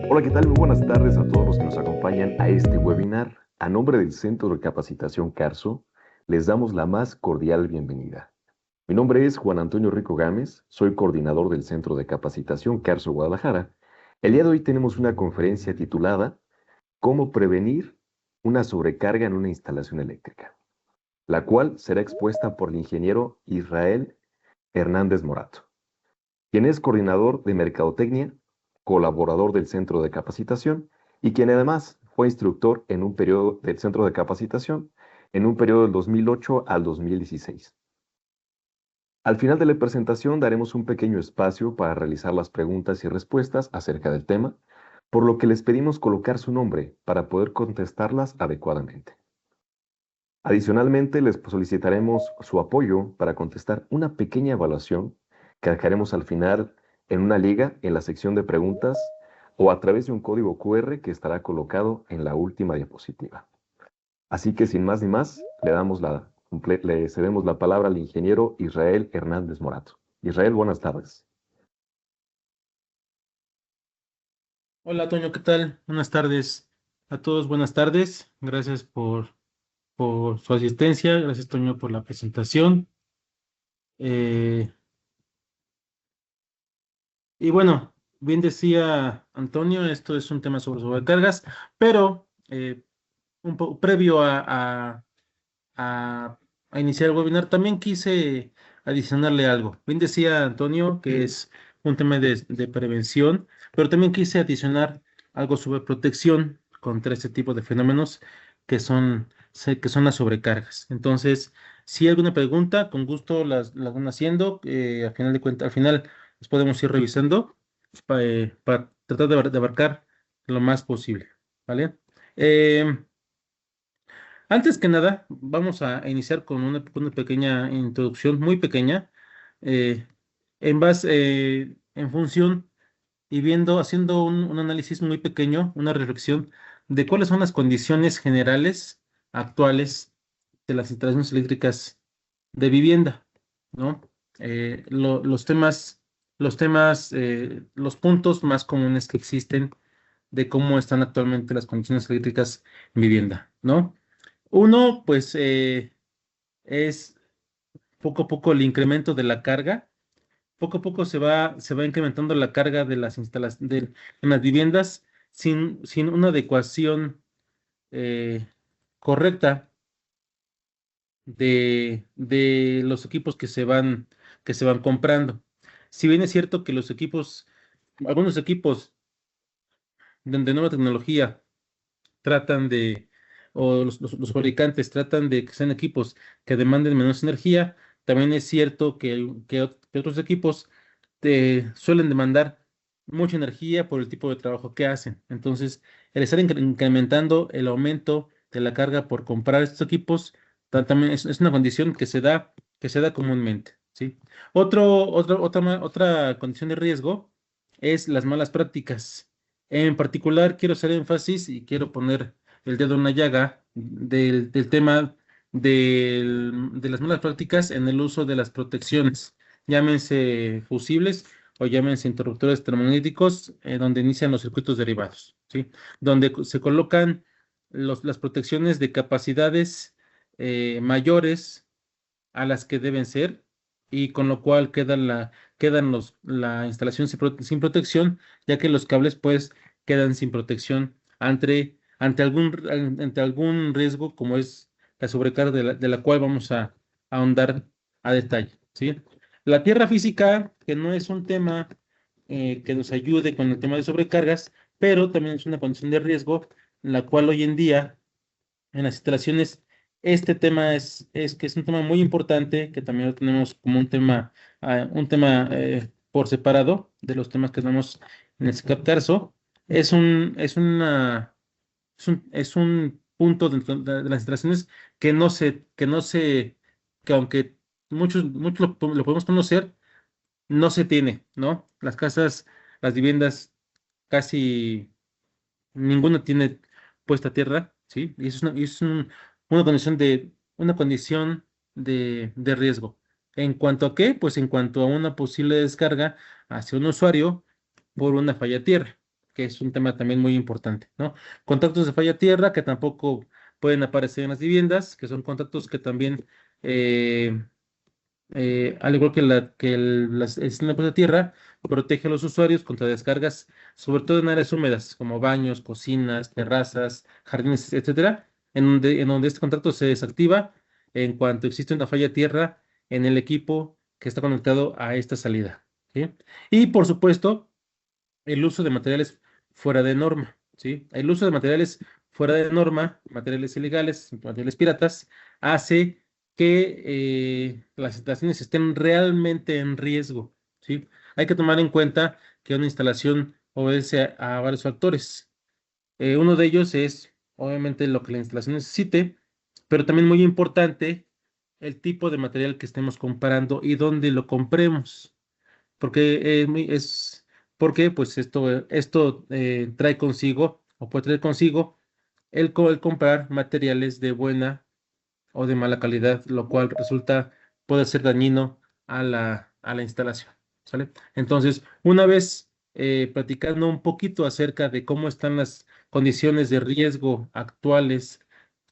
Hola, ¿qué tal? Muy buenas tardes a todos los que nos acompañan a este webinar. A nombre del Centro de Capacitación CARSO, les damos la más cordial bienvenida. Mi nombre es Juan Antonio Rico Gámez, soy coordinador del Centro de Capacitación CARSO Guadalajara. El día de hoy tenemos una conferencia titulada ¿Cómo prevenir una sobrecarga en una instalación eléctrica?, la cual será expuesta por el ingeniero Israel Hernández Morato, quien es coordinador de Mercadotecnia, colaborador del Centro de Capacitación y quien además fue instructor en un periodo del Centro de Capacitación en un periodo del 2008 al 2016. Al final de la presentación daremos un pequeño espacio para realizar las preguntas y respuestas acerca del tema, por lo que les pedimos colocar su nombre para poder contestarlas adecuadamente. Adicionalmente, les solicitaremos su apoyo para contestar una pequeña evaluación que dejaremos al final en una liga en la sección de preguntas o a través de un código QR que estará colocado en la última diapositiva. Así que sin más ni más, le cedemos la palabra al ingeniero Israel Hernández Morato. Israel, buenas tardes. Hola, Toño, ¿qué tal? Buenas tardes a todos, buenas tardes. Gracias por su asistencia, gracias, Toño, por la presentación. Eh, y bueno, bien decía Antonio, esto es un tema sobre sobrecargas, pero un poco previo a- a iniciar el webinar, también quise adicionarle algo. Bien decía Antonio que es un tema de prevención, pero también quise adicionar algo sobre protección contra este tipo de fenómenos que son las sobrecargas. Entonces, si hay alguna pregunta, con gusto las van haciendo. Al final de cuentas, al final las podemos ir revisando para tratar de abarcar lo más posible, ¿vale? Em, Antes que nada, vamos a iniciar con una pequeña introducción, muy pequeña, eh, en función y haciendo un análisis muy pequeño, una reflexión de cuáles son las condiciones generales actuales de las instalaciones eléctricas de vivienda, ¿no? Los puntos más comunes que existen de cómo están actualmente las condiciones eléctricas en vivienda, ¿no? Uno, pues, es poco a poco el incremento de la carga. Poco a poco se va incrementando la carga de en las viviendas sin una adecuación eh, correcta de los equipos que se van comprando. Si bien es cierto que algunos equipos de nueva tecnología tratan de, o los fabricantes tratan de que sean equipos que demanden menos energía. También es cierto que otros equipos suelen demandar mucha energía por el tipo de trabajo que hacen. Entonces, el estar incrementando el aumento de la carga por comprar estos equipos también es una condición que se da comúnmente, ¿sí? Otra condición de riesgo es las malas prácticas. En particular, quiero hacer énfasis y quiero poner el dedo en la llaga del tema de las malas prácticas en el uso de las protecciones, llámense fusibles o llámense interruptores termomagnéticos, donde inician los circuitos derivados, ¿sí? Donde se colocan las protecciones de capacidades mayores a las que deben ser, y con lo cual la instalación sin protección, ya que los cables pues quedan sin protección ante algún riesgo como es la sobrecarga de la cual vamos a ahondar a detalle, ¿sí? La tierra física, que no es un tema que nos ayude con el tema de sobrecargas, pero también es una condición de riesgo, la cual hoy en día en las instalaciones, este tema es que es un tema muy importante, que también lo tenemos como un tema por separado de los temas que tenemos en el caso. Es un punto dentro de las instalaciones que aunque muchos lo podemos conocer, no se tiene, ¿no? Las viviendas, casi ninguna tiene puesta a tierra, ¿sí? Y eso una condición de riesgo. ¿En cuanto a qué? Pues en cuanto a una posible descarga hacia un usuario por una falla a tierra. que es un tema también muy importante, ¿no? Contactos de falla tierra que tampoco pueden aparecer en las viviendas, que son contactos que también, eh, al igual que, el sistema de tierra, protege a los usuarios contra descargas, sobre todo en áreas húmedas, como baños, cocinas, terrazas, jardines, etcétera, en donde este contacto se desactiva en cuanto existe una falla tierra en el equipo que está conectado a esta salida, ¿sí? Y por supuesto, el uso de materiales fuera de norma, ¿sí? El uso de materiales fuera de norma, materiales ilegales, materiales piratas, hace que las instalaciones estén realmente en riesgo, ¿sí? Hay que tomar en cuenta que una instalación obedece a varios factores. Uno de ellos es, obviamente, lo que la instalación necesite, pero también muy importante, el tipo de material que estemos comprando y dónde lo compremos. Porque porque pues esto trae consigo o puede traer consigo el comprar materiales de buena o de mala calidad, lo cual puede ser dañino a la instalación, ¿sale? Entonces, una vez platicando un poquito acerca de cómo están las condiciones de riesgo actuales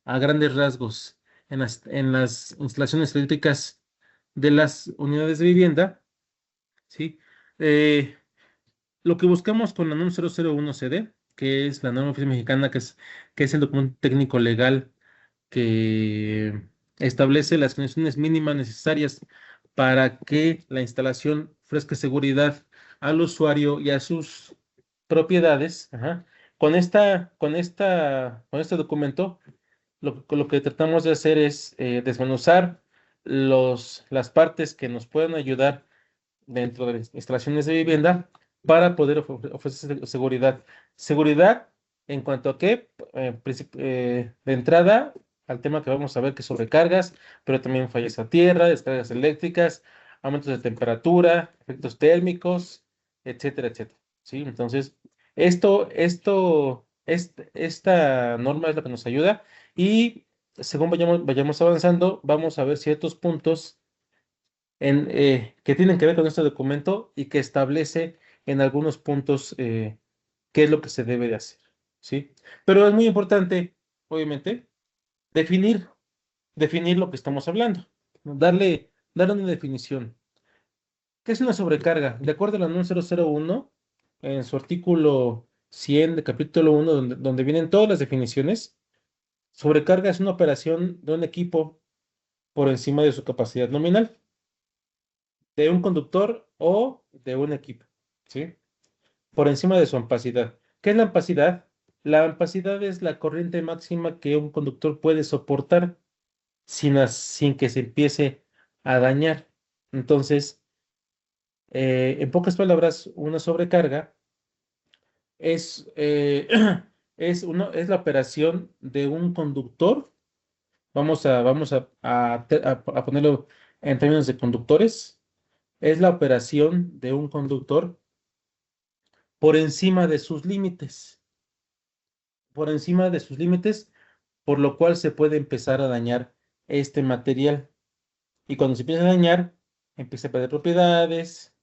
a grandes rasgos en las instalaciones eléctricas de las unidades de vivienda, ¿sí? Eh, lo que buscamos con la NOM 001 CD, que es la norma oficial mexicana, que es el documento técnico legal que establece las condiciones mínimas necesarias para que la instalación ofrezca seguridad al usuario y a sus propiedades. Ajá. Con este documento, lo que tratamos de hacer es desmenuzar las partes que nos pueden ayudar dentro de las instalaciones de vivienda para poder ofrecer seguridad. Seguridad en cuanto a qué, de entrada al tema que vamos a ver, que es sobrecargas, pero también fallas a tierra, descargas eléctricas, aumentos de temperatura, efectos térmicos, etcétera, etcétera. ¿Sí? Entonces, esta norma es la que nos ayuda y según vayamos avanzando, vamos a ver ciertos puntos que tienen que ver con este documento y que establece en algunos puntos qué es lo que se debe de hacer, ¿sí? Pero es muy importante, obviamente, definir, definir lo que estamos hablando, ¿no? Darle una definición. ¿Qué es una sobrecarga? De acuerdo a la NOM 001, en su artículo 100 de capítulo 1, donde vienen todas las definiciones, sobrecarga es una operación de un equipo por encima de su capacidad nominal, de un conductor o de un equipo, ¿sí? Por encima de su ampacidad. ¿Qué es la ampacidad? La ampacidad es la corriente máxima que un conductor puede soportar sin que se empiece a dañar. Entonces, en pocas palabras, una sobrecarga es, es la operación de un conductor. Vamos a ponerlo en términos de conductores. Es la operación de un conductor por encima de sus límites, por encima de sus límites, por lo cual se puede empezar a dañar este material. Y cuando se empieza a dañar, empieza a perder propiedades,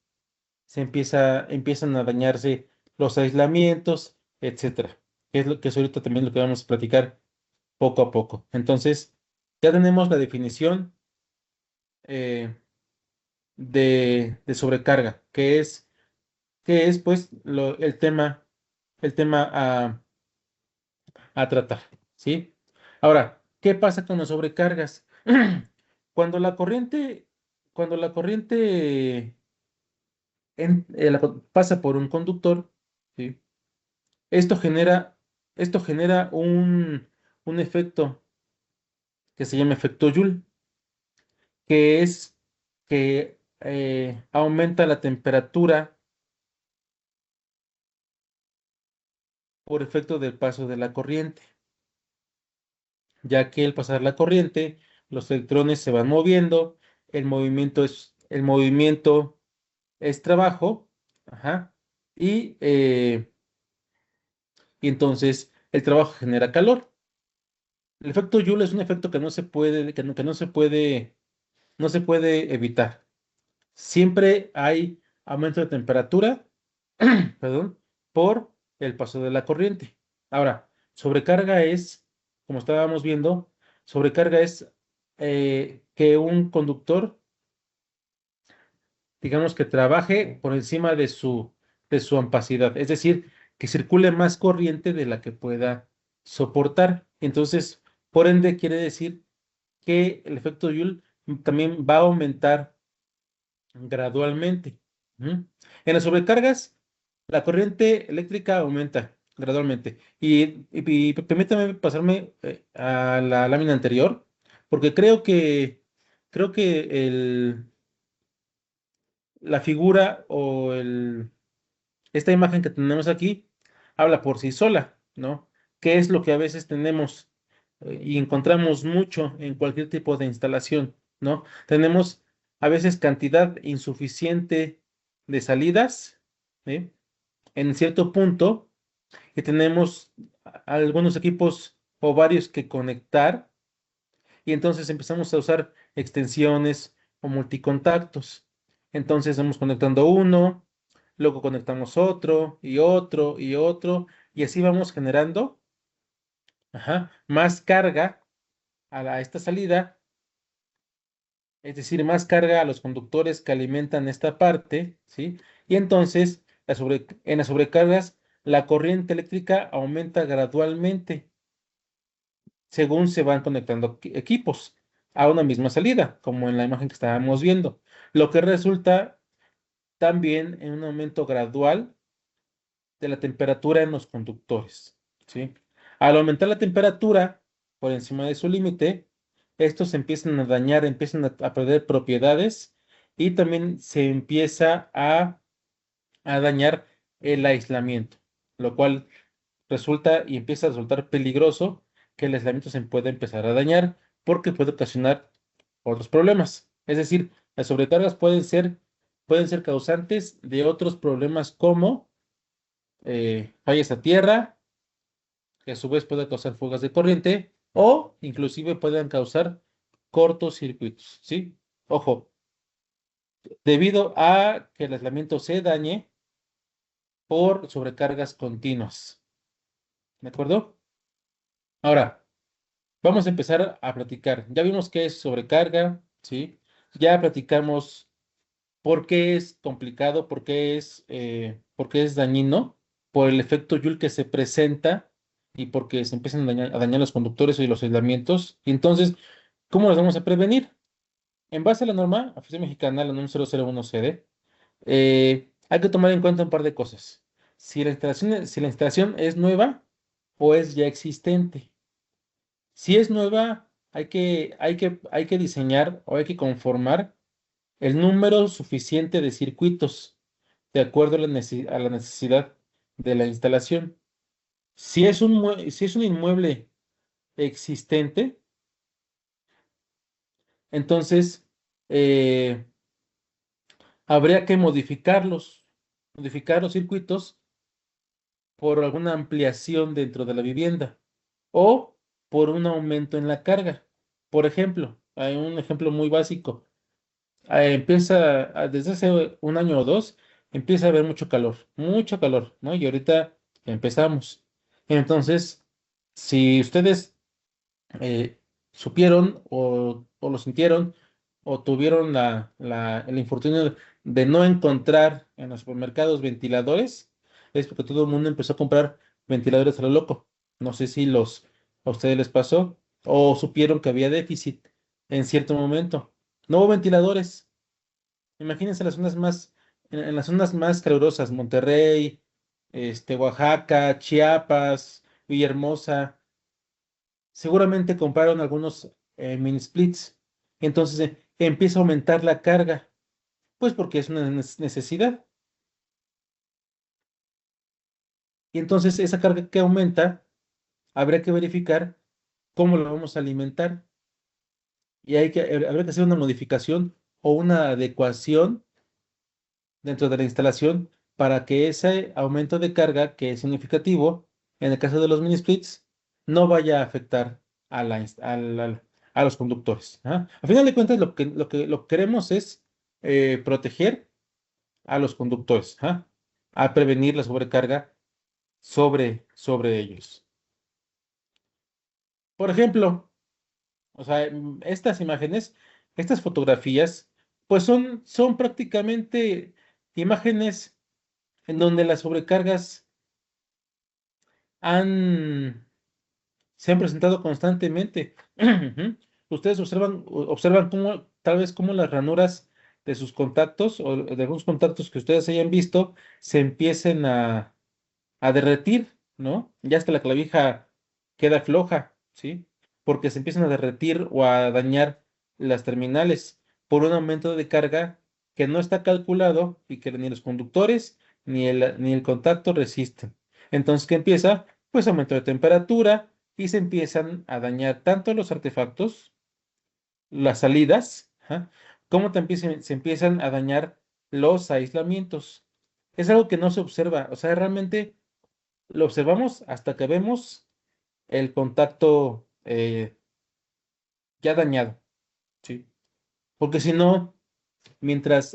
empiezan a dañarse los aislamientos, etcétera. Que es ahorita también lo que vamos a platicar poco a poco. Entonces, ya tenemos la definición eh, de sobrecarga, que es pues el tema a tratar, ¿sí? Ahora, ¿qué pasa con las sobrecargas? Cuando la corriente, cuando la corriente pasa por un conductor, ¿sí? Esto genera, esto genera un efecto que se llama efecto Joule, que es que aumenta la temperatura por efecto del paso de la corriente, ya que al pasar la corriente, los electrones se van moviendo, el movimiento es trabajo, ajá, y, eh, y entonces el trabajo genera calor. El efecto Joule es un efecto que no se puede, que no se puede evitar. Siempre hay aumento de temperatura, perdón, por el paso de la corriente. Ahora, sobrecarga es, como estábamos viendo, sobrecarga es que un conductor, digamos que trabaje por encima de su ampacidad, es decir, que circule más corriente de la que pueda soportar. Entonces, por ende, quiere decir que el efecto Joule también va a aumentar gradualmente. ¿Mm? En las sobrecargas, la corriente eléctrica aumenta gradualmente. Y permítame pasarme a la lámina anterior, porque creo que la figura esta imagen que tenemos aquí habla por sí sola, ¿no? ¿Qué es lo que a veces tenemos y encontramos mucho en cualquier tipo de instalación, ¿no? Tenemos a veces cantidad insuficiente de salidas, ¿sí? En cierto punto, y tenemos algunos equipos o varios que conectar, y entonces empezamos a usar extensiones o multicontactos. Entonces vamos conectando uno, luego conectamos otro y otro y otro, y así vamos generando, más carga a esta salida, es decir, más carga a los conductores que alimentan esta parte, ¿sí? Y entonces en las sobrecargas la corriente eléctrica aumenta gradualmente según se van conectando equipos a una misma salida, como en la imagen que estábamos viendo, lo que resulta también en un aumento gradual de la temperatura en los conductores, ¿sí? Al aumentar la temperatura por encima de su límite, estos se empiezan a dañar, empiezan a perder propiedades y también se empieza a dañar el aislamiento, lo cual resulta y empieza a resultar peligroso que el aislamiento se pueda empezar a dañar porque puede ocasionar otros problemas. Es decir, las sobrecargas pueden ser causantes de otros problemas como fallas a tierra, que a su vez puede causar fugas de corriente o inclusive pueden causar cortocircuitos, ¿sí? Ojo, debido a que el aislamiento se dañe por sobrecargas continuas. ¿De acuerdo? Ahora, vamos a empezar a platicar. Ya vimos qué es sobrecarga, ¿sí? Ya platicamos por qué es complicado, por qué es dañino, por el efecto Joule que se presenta y porque se empiezan a dañar los conductores y los aislamientos. Y entonces, ¿cómo los vamos a prevenir? En base a la norma, Oficina Mexicana, la NOM 001CD, hay que tomar en cuenta un par de cosas. Si la instalación es nueva o es ya existente. Si es nueva, hay que diseñar o hay que conformar el número suficiente de circuitos de acuerdo a a la necesidad de la instalación. Si es un inmueble existente, entonces eh, habría que modificar los circuitos por alguna ampliación dentro de la vivienda o por un aumento en la carga. Por ejemplo, hay un ejemplo muy básico. Desde hace un año o dos, empieza a haber mucho calor, ¿no? Y ahorita empezamos. Entonces, si ustedes eh, supieron o lo sintieron o tuvieron el infortunio de no encontrar en los supermercados ventiladores, es porque todo el mundo empezó a comprar ventiladores a lo loco. No sé si a ustedes les pasó o supieron que había déficit en cierto momento. No hubo ventiladores. Imagínense en las zonas más calurosas, Monterrey, Oaxaca, Chiapas, Villahermosa, seguramente compraron algunos mini splits. Entonces empieza a aumentar la carga, pues porque es una necesidad. Y entonces esa carga que aumenta, habrá que verificar cómo lo vamos a alimentar. Y habrá que hacer una modificación o una adecuación dentro de la instalación para que ese aumento de carga, que es significativo, en el caso de los mini splits, no vaya a afectar a los conductores. ¿Ah? A final de cuentas, lo que queremos es proteger a los conductores, ¿ah? A prevenir la sobrecarga sobre ellos. Por ejemplo, o sea, estas imágenes, estas fotografías, pues son prácticamente imágenes en donde las sobrecargas han, se han presentado constantemente. Ujú. Ustedes observan cómo, tal vez cómo las ranuras de sus contactos o de algunos contactos que ustedes hayan visto se empiecen a derretir, ¿no? Ya hasta la clavija queda floja, ¿sí? Porque se empiezan a derretir o a dañar las terminales por un aumento de carga que no está calculado y que ni los conductores ni el contacto resisten. Entonces, ¿qué empieza? Pues aumento de temperatura y se empiezan a dañar tanto los artefactos, las salidas, ajá, como también se empiezan a dañar los aislamientos. Es algo que no se observa, o sea, realmente lo observamos hasta que vemos el contacto ya dañado, ¿sí? Porque si no,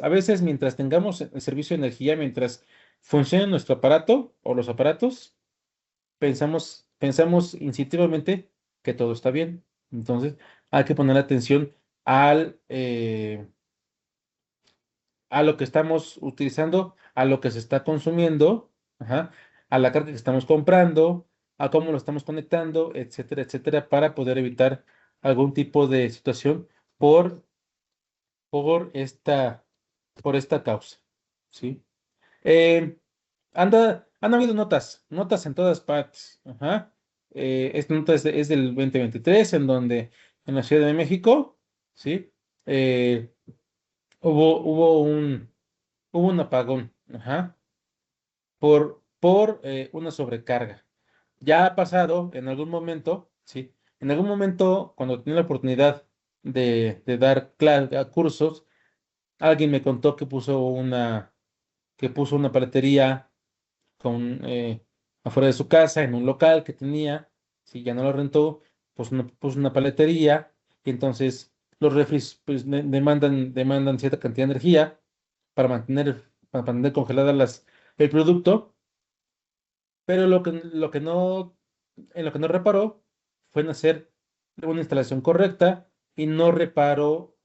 a veces mientras tengamos el servicio de energía, mientras funcione nuestro aparato o los aparatos, pensamos instintivamente que todo está bien. Entonces, hay que poner atención al, eh, a lo que estamos utilizando, a lo que se está consumiendo, ajá, a la carga que estamos comprando, a cómo lo estamos conectando, etcétera, etcétera, para poder evitar algún tipo de situación por, por esta, por esta causa, ¿sí? Eh, han habido notas en todas partes, ajá. Esta nota es del 2023, en donde en la Ciudad de México, ¿sí? Eh, hubo un apagón, ajá, por una sobrecarga. Ya ha pasado en algún momento, ¿sí? En algún momento, cuando tenía la oportunidad de dar cursos, alguien me contó que puso una paletería afuera de su casa, en un local que tenía, si ya no lo rentó, pues puso una paletería, y entonces los refris pues, demandan cierta cantidad de energía para mantener congelada el producto, pero en lo que no reparó fue en hacer una instalación correcta y no reparó,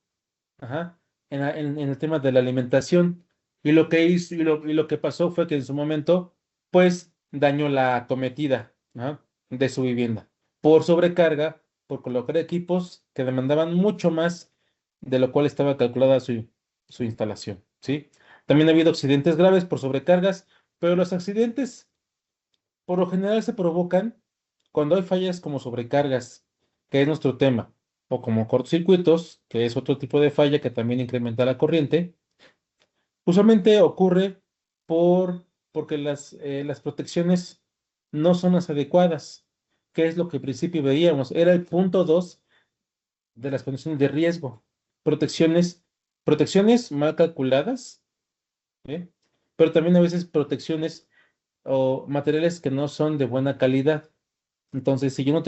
ajá, en el tema de la alimentación. Y lo que hizo, y lo que pasó fue que en su momento, pues, dañó la acometida, ajá, de su vivienda por sobrecarga, por colocar equipos que demandaban mucho más de lo cual estaba calculada su instalación, ¿sí? También ha habido accidentes graves por sobrecargas, pero los accidentes por lo general se provocan cuando hay fallas como sobrecargas, que es nuestro tema, o como cortocircuitos, que es otro tipo de falla que también incrementa la corriente. Usualmente ocurre porque las protecciones no son las adecuadas, que es lo que al principio veíamos. Era el punto 2 de las condiciones de riesgo. Protecciones, protecciones mal calculadas, ¿eh? Pero también a veces protecciones o materiales que no son de buena calidad. Entonces, si yo no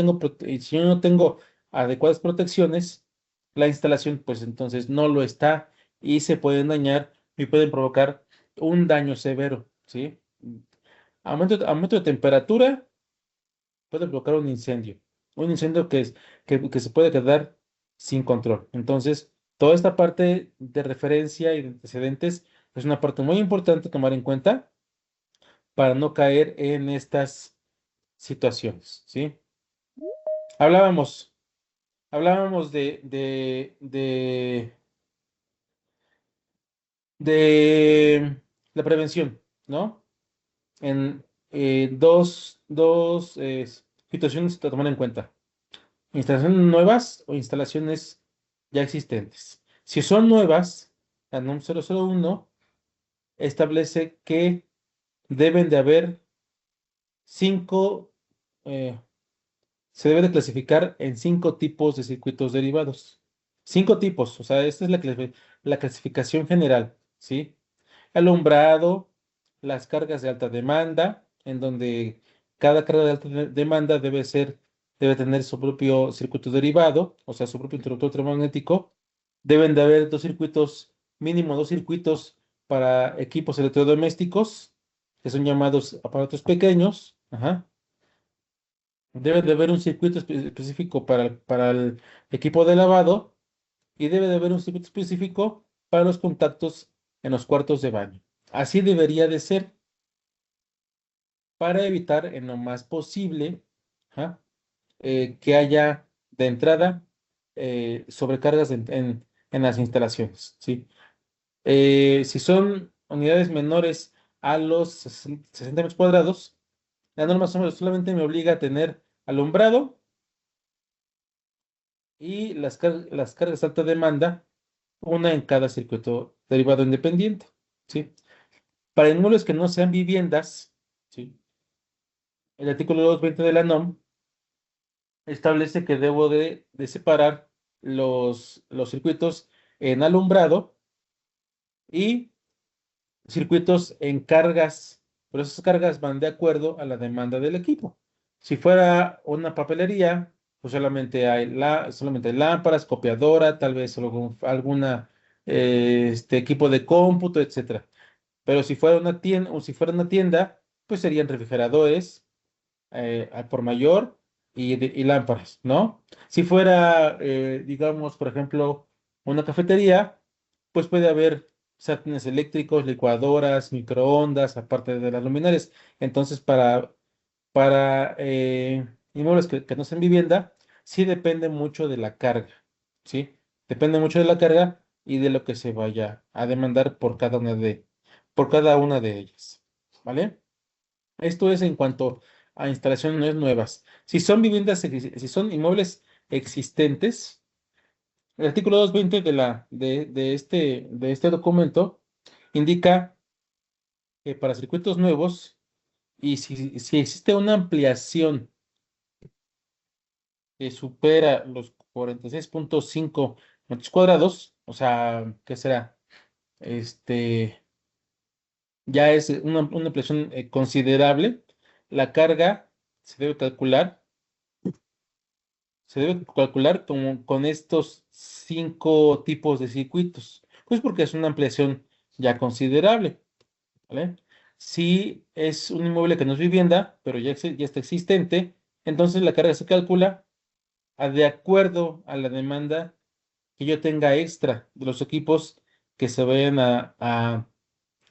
tengo adecuadas protecciones, la instalación, pues entonces no lo está y se pueden dañar y pueden provocar un daño severo, ¿sí? Aumento de temperatura puede provocar un incendio que se puede quedar sin control. Entonces, toda esta parte de referencia y de antecedentes es una parte muy importante tomar en cuenta para no caer en estas situaciones, ¿sí? Hablábamos, hablábamos de la prevención, ¿no? En dos situaciones a tomar en cuenta. Instalaciones nuevas o instalaciones ya existentes. Si son nuevas, la NOM 001 establece que deben de haber cinco, eh, se debe de clasificar en 5 tipos de circuitos derivados. 5 tipos, o sea, esta es la clasificación general, ¿sí? Alumbrado, las cargas de alta demanda, en donde cada carga de alta demanda debe tener su propio circuito derivado, o sea, su propio interruptor electromagnético. Deben de haber mínimo 2 circuitos para equipos electrodomésticos, que son llamados aparatos pequeños, Ajá. Debe de haber un circuito específico para el equipo de lavado y debe de haber un circuito específico para los contactos en los cuartos de baño. Así debería de ser para evitar en lo más posible, ajá, que haya de entrada sobrecargas en las instalaciones, ¿sí? Si son unidades menores a los 60 metros cuadrados, la norma solamente me obliga a tener alumbrado y las cargas de alta demanda, una en cada circuito derivado independiente, ¿sí? Para inmuebles que no sean viviendas, ¿sí? El artículo 220 de la NOM establece que debo de separar los circuitos en alumbrado y circuitos en cargas, pero esas cargas van de acuerdo a la demanda del equipo. Si fuera una papelería, pues solamente hay lámparas, copiadora, tal vez alguna equipo de cómputo, etcétera. Pero si fuera una tienda, o si fuera una tienda, pues serían refrigeradores al por mayor y lámparas, ¿no? Si fuera, digamos, por ejemplo, una cafetería, pues puede haber sartenes eléctricos, licuadoras, microondas, aparte de las luminarias. Entonces, para inmuebles que no sean vivienda, sí depende mucho de la carga, ¿sí? Depende mucho de la carga y de lo que se vaya a demandar por cada una de ellas, ¿vale? Esto es en cuanto a instalaciones nuevas. Si son inmuebles existentes, el artículo 220 de este documento indica que para circuitos nuevos y si existe una ampliación que supera los 46.5 metros cuadrados, o sea, ¿qué será? Este, ya es una ampliación considerable. La carga se debe calcular se debe calcular con estos 5 tipos de circuitos, pues porque es una ampliación ya considerable, ¿vale? Si es un inmueble que no es vivienda, pero ya está existente, entonces la carga se calcula de acuerdo a la demanda que yo tenga extra de los equipos que se vayan a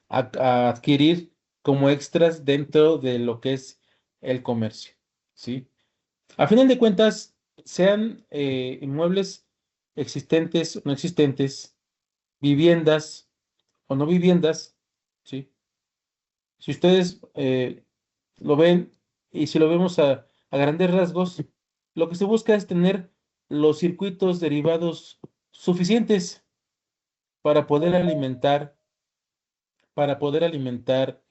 adquirir como extras dentro de lo que es el comercio, ¿sí? A final de cuentas, sean inmuebles existentes o no existentes, viviendas o no viviendas, ¿sí? Si ustedes lo ven y si lo vemos a grandes rasgos, lo que se busca es tener los circuitos derivados suficientes para poder alimentar, para poder alimentar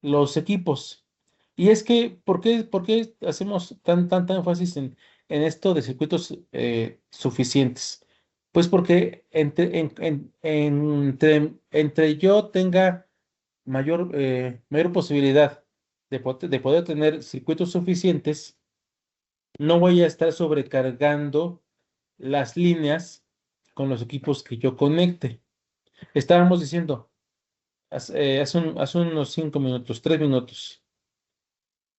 los equipos. Y es que, por qué hacemos tan énfasis en esto de circuitos suficientes? Pues porque entre yo tenga mayor posibilidad de poder tener circuitos suficientes, no voy a estar sobrecargando las líneas con los equipos que yo conecte. Estábamos diciendo hace unos 5 minutos, 3 minutos.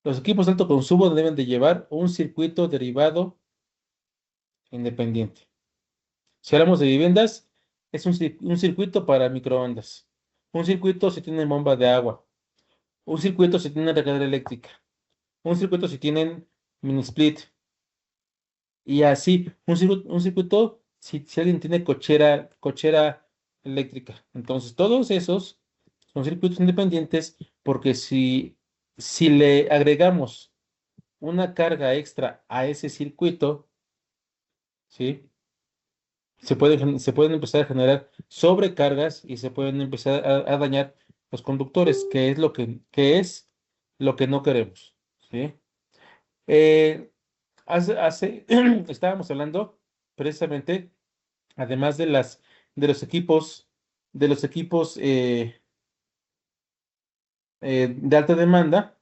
Los equipos de alto consumo deben de llevar un circuito derivado independiente. Si hablamos de viviendas, es un circuito para microondas. Un circuito si tienen bomba de agua. Un circuito si tienen regadera eléctrica. Un circuito si tienen mini split. Y así, un circuito si alguien tiene cochera eléctrica. Entonces, todos esos son circuitos independientes porque si le agregamos una carga extra a ese circuito, ¿sí? Se pueden empezar a generar sobrecargas y se pueden empezar a dañar los conductores, que es lo que no queremos, ¿sí? Eh, estábamos hablando precisamente, además de los equipos de alta demanda,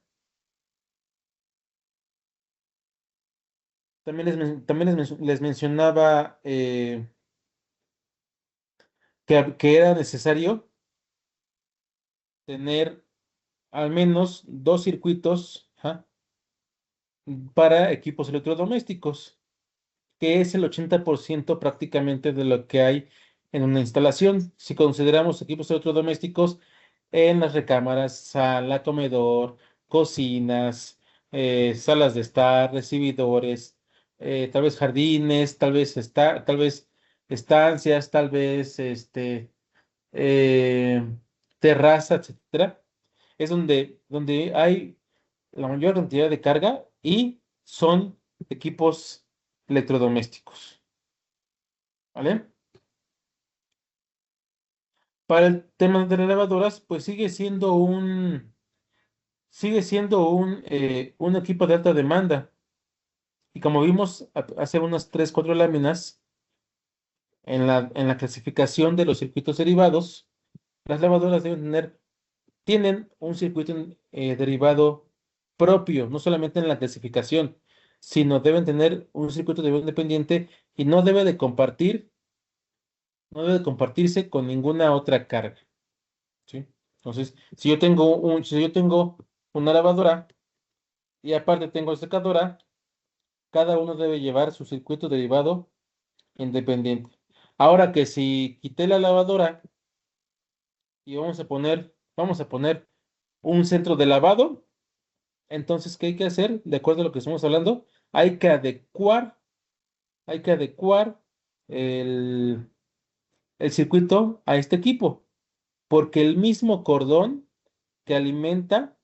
también les mencionaba que era necesario tener al menos dos circuitos, ajá, para equipos electrodomésticos, que es el 80% prácticamente de lo que hay en una instalación. Si consideramos equipos electrodomésticos en las recámaras, sala, comedor, cocinas, salas de estar, recibidores, tal vez jardines, tal vez estancias, tal vez eh, terrazas, etcétera, es donde hay la mayor cantidad de carga y son equipos electrodomésticos, ¿vale? Para el tema de las lavadoras, pues sigue siendo un equipo de alta demanda. Y como vimos hace unas 3 4 láminas en la clasificación de los circuitos derivados, las lavadoras tienen un circuito derivado propio, no solamente en la clasificación, sino deben tener un circuito derivado independiente y no debe de compartirse con ninguna otra carga, ¿sí? Entonces, si yo tengo una lavadora y aparte tengo secadora, cada uno debe llevar su circuito derivado independiente. Ahora que si quité la lavadora y vamos a poner un centro de lavado, entonces, ¿qué hay que hacer? De acuerdo a lo que estamos hablando, hay que adecuar el, el circuito a este equipo, porque el mismo cordón que alimenta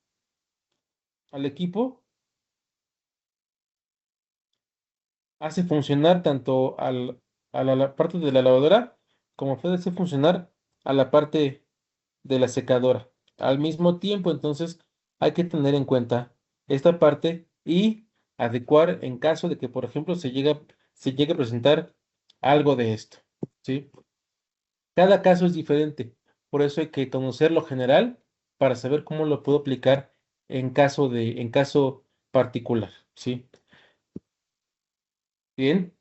al equipo hace funcionar tanto a la parte de la lavadora como puede hacer funcionar a la parte de la secadora. Al mismo tiempo, entonces, hay que tener en cuenta esta parte y adecuar en caso de que, por ejemplo, se llegue a presentar algo de esto, ¿sí? Cada caso es diferente, por eso hay que conocer lo general para saber cómo lo puedo aplicar en caso particular, ¿sí? Bien,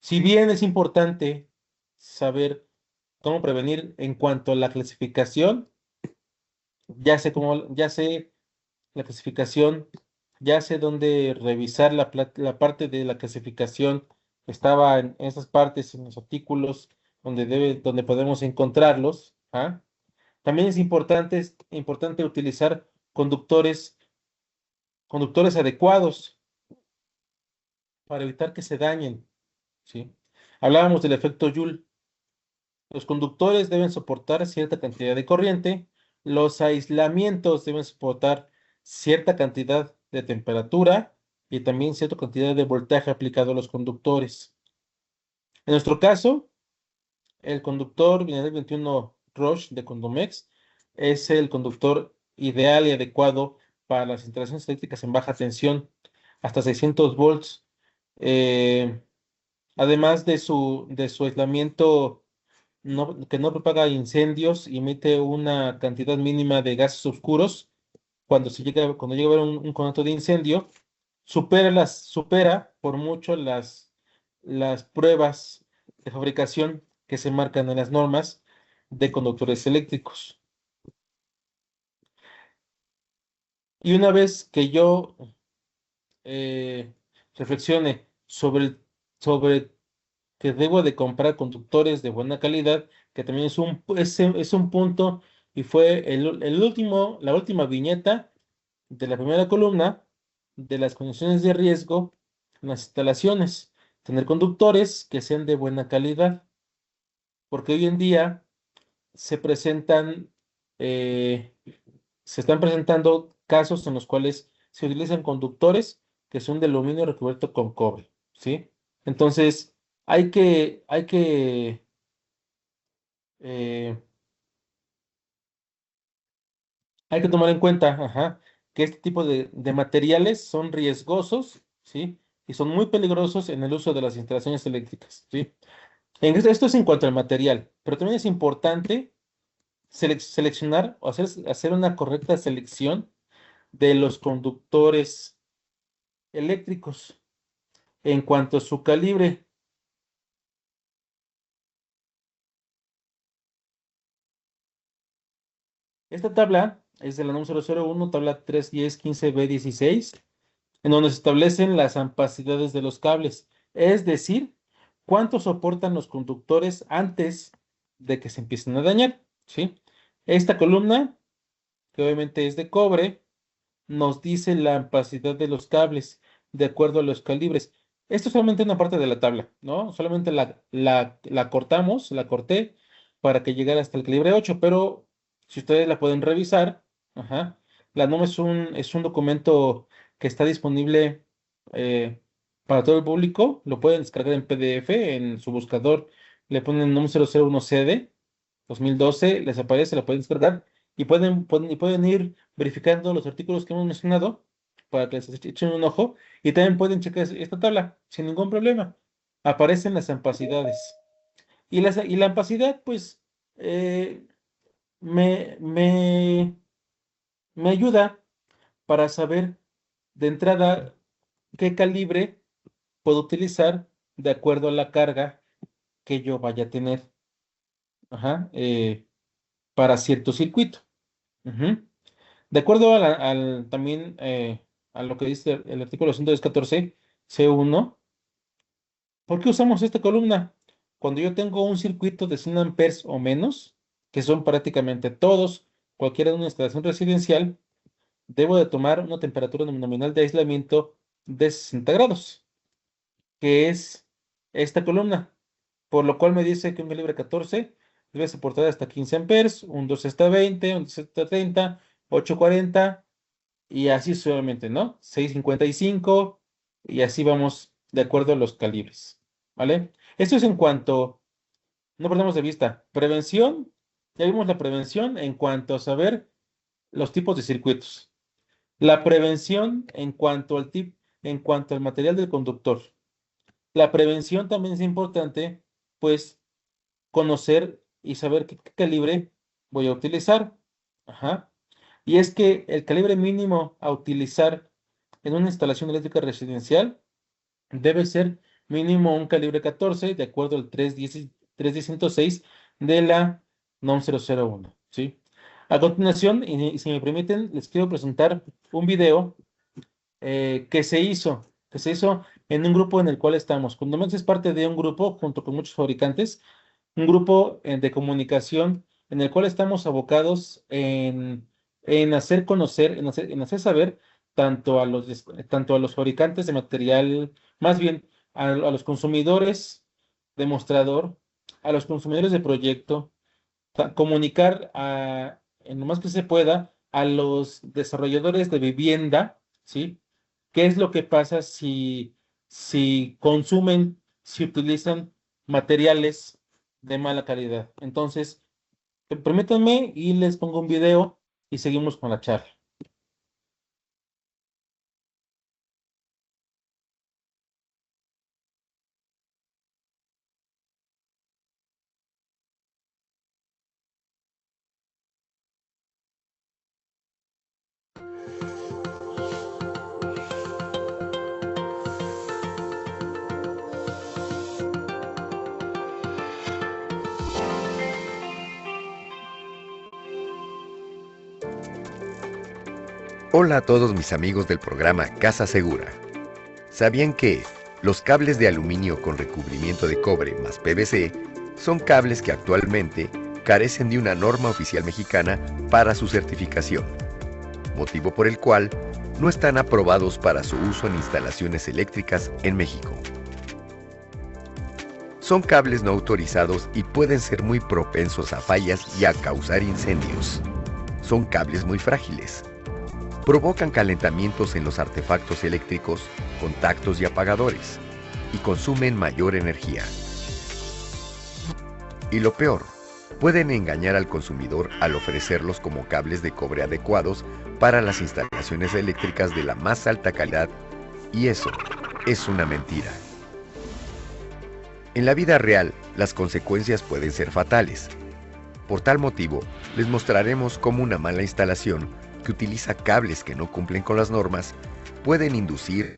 si bien es importante saber cómo prevenir en cuanto a la clasificación, ya sé la clasificación, ya sé dónde revisar la parte de la clasificación, estaba en esas partes, en los artículos donde podemos encontrarlos, ¿ah? También es importante utilizar conductores adecuados para evitar que se dañen, ¿sí? Hablábamos del efecto Joule. Los conductores deben soportar cierta cantidad de corriente, los aislamientos deben soportar cierta cantidad de temperatura y también cierta cantidad de voltaje aplicado a los conductores. En nuestro caso, el conductor Binarel 21 Roche de Condomex es el conductor ideal y adecuado para las instalaciones eléctricas en baja tensión, hasta 600 volts. Eh, Además de su aislamiento que no propaga incendios y emite una cantidad mínima de gases oscuros, cuando llega a haber un conato de incendio, supera por mucho las pruebas de fabricación que se marcan en las normas de conductores eléctricos. Y una vez que yo eh, reflexione sobre que debo de comprar conductores de buena calidad, que también es un punto y fue la última viñeta de la primera columna de las condiciones de riesgo en las instalaciones. Tener conductores que sean de buena calidad, porque hoy en día se presentan, eh, se están presentando casos en los cuales se utilizan conductores que son de aluminio recubierto con cobre, ¿sí? Entonces, eh, hay que tomar en cuenta, ajá, que este tipo de materiales son riesgosos, ¿sí? Y son muy peligrosos en el uso de las instalaciones eléctricas, ¿sí? Esto es en cuanto al material, pero también es importante seleccionar o hacer una correcta selección de los conductores eléctricos en cuanto a su calibre. Esta tabla es de la NOM 001, tabla 31015B16, en donde se establecen las ampacidades de los cables, es decir, cuánto soportan los conductores antes de que se empiecen a dañar, ¿sí? Esta columna, que obviamente es de cobre, nos dice la ampacidad de los cables de acuerdo a los calibres. Esto es solamente una parte de la tabla, ¿no? Solamente la cortamos, la corté para que llegara hasta el calibre 8, pero si ustedes la pueden revisar, ajá, la NOM es un documento que está disponible para todo el público, lo pueden descargar en PDF, en su buscador le ponen NOM 001CD 2012, les aparece, la pueden descargar y pueden ir verificando los artículos que hemos mencionado para que les echen un ojo y también pueden checar esta tabla sin ningún problema. Aparecen las ampacidades. Y la ampacidad, pues, eh, me, me, me ayuda para saber de entrada qué calibre puedo utilizar de acuerdo a la carga que yo vaya a tener, ajá, para cierto circuito. Ujú. De acuerdo también a lo que dice el artículo 114 C1, ¿por qué usamos esta columna? Cuando yo tengo un circuito de 100 amperes o menos, que son prácticamente todos, cualquiera de una instalación residencial, debo de tomar una temperatura nominal de aislamiento de 60 grados, que es esta columna, por lo cual me dice que un calibre 14 debe soportar hasta 15 amperes, un 12 hasta 20, un 12 hasta 30, 840 y así sucesivamente, ¿no? 655 y así vamos de acuerdo a los calibres, ¿vale? Esto es en cuanto, no perdemos de vista, prevención, ya vimos la prevención en cuanto a saber los tipos de circuitos. La prevención en cuanto al material del conductor. La prevención también es importante, pues, conocer y saber qué calibre voy a utilizar. Ajá. Y es que el calibre mínimo a utilizar en una instalación eléctrica residencial debe ser mínimo un calibre 14, de acuerdo al 310.106 de la NOM 001, ¿sí? A continuación, y si me permiten, les quiero presentar un video que se hizo en un grupo en el cual estamos. Condomex es parte de un grupo junto con muchos fabricantes, un grupo de comunicación en el cual estamos abocados en hacer conocer, en hacer saber tanto a los fabricantes de material, más bien a los consumidores de mostrador, a los consumidores de proyecto, comunicar en lo más que se pueda a los desarrolladores de vivienda, ¿sí? ¿Qué es lo que pasa si consumen, si utilizan materiales de mala calidad? Entonces, permítanme y les pongo un video y seguimos con la charla. Hola a todos mis amigos del programa Casa Segura. ¿Sabían que los cables de aluminio con recubrimiento de cobre más PVC son cables que actualmente carecen de una norma oficial mexicana para su certificación, motivo por el cual no están aprobados para su uso en instalaciones eléctricas en México? Son cables no autorizados y pueden ser muy propensos a fallas y a causar incendios. Son cables muy frágiles. Provocan calentamientos en los artefactos eléctricos, contactos y apagadores, y consumen mayor energía. Y lo peor, pueden engañar al consumidor al ofrecerlos como cables de cobre adecuados para las instalaciones eléctricas de la más alta calidad, y eso es una mentira. En la vida real, las consecuencias pueden ser fatales. Por tal motivo, les mostraremos cómo una mala instalación que utiliza cables que no cumplen con las normas pueden inducir.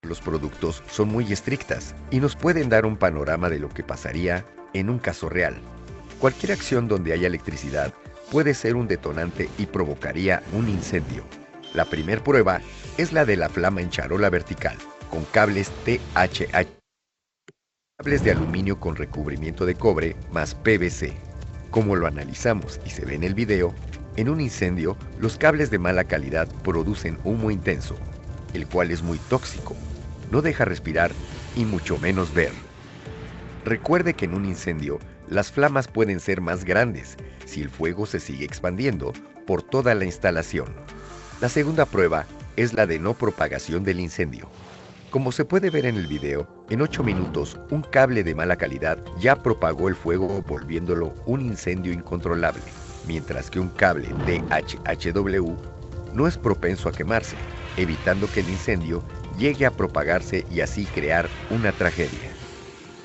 Los productos son muy estrictas y nos pueden dar un panorama de lo que pasaría en un caso real. Cualquier acción donde haya electricidad puede ser un detonante y provocaría un incendio. La primera prueba es la de la flama en charola vertical, con cables THH, cables de aluminio con recubrimiento de cobre más PVC. Como lo analizamos y se ve en el video, en un incendio los cables de mala calidad producen humo intenso, el cual es muy tóxico, no deja respirar y mucho menos ver. Recuerde que en un incendio las flamas pueden ser más grandes si el fuego se sigue expandiendo por toda la instalación. La segunda prueba es la de no propagación del incendio. Como se puede ver en el video, en 8 minutos un cable de mala calidad ya propagó el fuego volviéndolo un incendio incontrolable, mientras que un cable DHHW no es propenso a quemarse, evitando que el incendio llegue a propagarse y así crear una tragedia.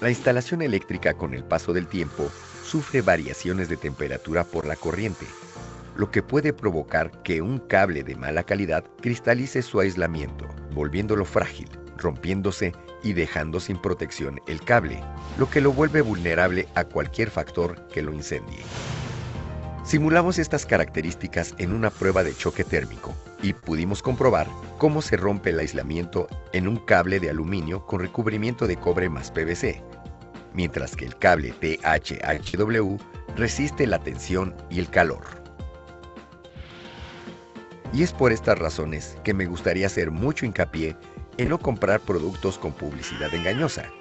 La instalación eléctrica con el paso del tiempo sufre variaciones de temperatura por la corriente, lo que puede provocar que un cable de mala calidad cristalice su aislamiento, volviéndolo frágil, rompiéndose y dejando sin protección el cable, lo que lo vuelve vulnerable a cualquier factor que lo incendie. Simulamos estas características en una prueba de choque térmico y pudimos comprobar cómo se rompe el aislamiento en un cable de aluminio con recubrimiento de cobre más PVC, mientras que el cable THHW resiste la tensión y el calor. Y es por estas razones que me gustaría hacer mucho hincapié en no comprar productos con publicidad engañosa.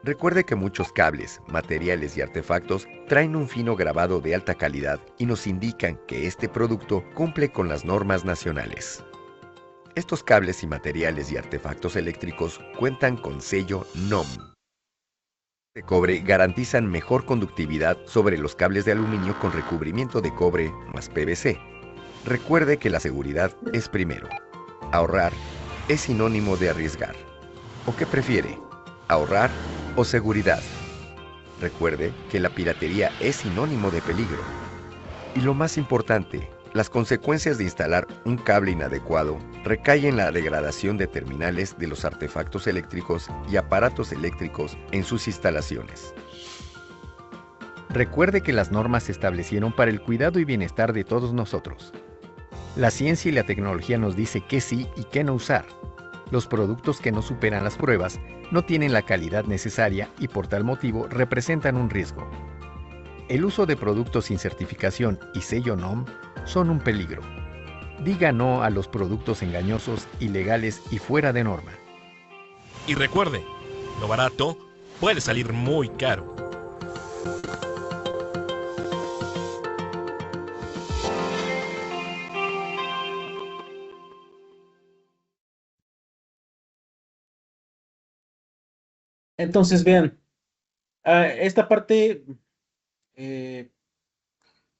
Recuerde que muchos cables, materiales y artefactos traen un fino grabado de alta calidad y nos indican que este producto cumple con las normas nacionales. Estos cables y materiales y artefactos eléctricos cuentan con sello NOM. De cobre garantizan mejor conductividad sobre los cables de aluminio con recubrimiento de cobre más PVC. Recuerde que la seguridad es primero. Ahorrar es sinónimo de arriesgar. ¿O qué prefiere? ¿Ahorrar o seguridad? Recuerde que la piratería es sinónimo de peligro. Y lo más importante, las consecuencias de instalar un cable inadecuado recaen en la degradación de terminales de los artefactos eléctricos y aparatos eléctricos en sus instalaciones. Recuerde que las normas se establecieron para el cuidado y bienestar de todos nosotros. La ciencia y la tecnología nos dice qué sí y qué no usar. Los productos que no superan las pruebas no tienen la calidad necesaria y por tal motivo representan un riesgo. El uso de productos sin certificación y sello NOM son un peligro. Diga no a los productos engañosos, ilegales y fuera de norma. Y recuerde, lo barato puede salir muy caro. Entonces, vean, esta parte